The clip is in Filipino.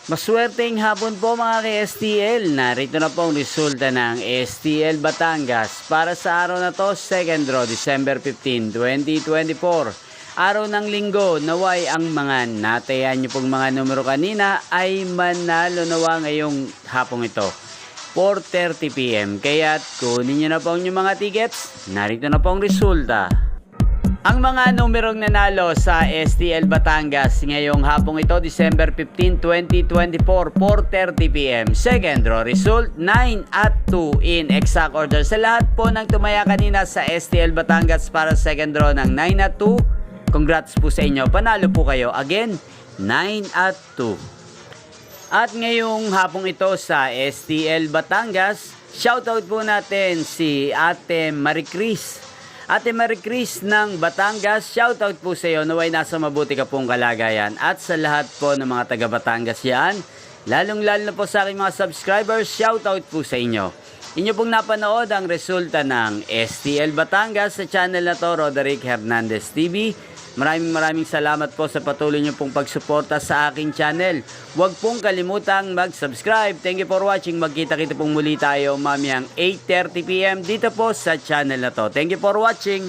Maswerteng hapon po mga ka-STL. Narito na po ang resulta ng STL Batangas para sa araw na to, 2nd draw, December 15, 2024. Araw ng linggo, naway ang mga natayan nyo pong mga numero kanina ay manalo nawa ngayong hapong ito. 4:30 PM. Kaya't kunin nyo na po ang inyong mga tickets. Narito na po ang resulta. Ang mga numerong nanalo sa STL Batangas ngayong hapong ito, December 15, 2024, 4:30 PM. Second draw result, 9 at 2 in exact order. Sa lahat po ng tumaya kanina sa STL Batangas para second draw ng 9 at 2, congrats po sa inyo. Panalo po kayo. Again, 9 at 2. At ngayong hapong ito sa STL Batangas, shoutout po natin si Ate Maricris. Ate Maricris ng Batangas, shoutout po sa iyo, naway nasa mabuti ka pong kalagayan. At sa lahat po ng mga taga Batangas yan, lalong-lalo na po sa aking mga subscribers, shoutout po sa inyo. Inyo pong napanood ang resulta ng STL Batangas sa channel na to, Roderick Hernandez TV. Maraming salamat po sa patuloy niyo pong pagsuporta sa aking channel. Huwag pong kalimutang mag-subscribe. Thank you for watching. Magkita-kita pong muli tayo mamayang 8:30 PM dito po sa channel na to. Thank you for watching.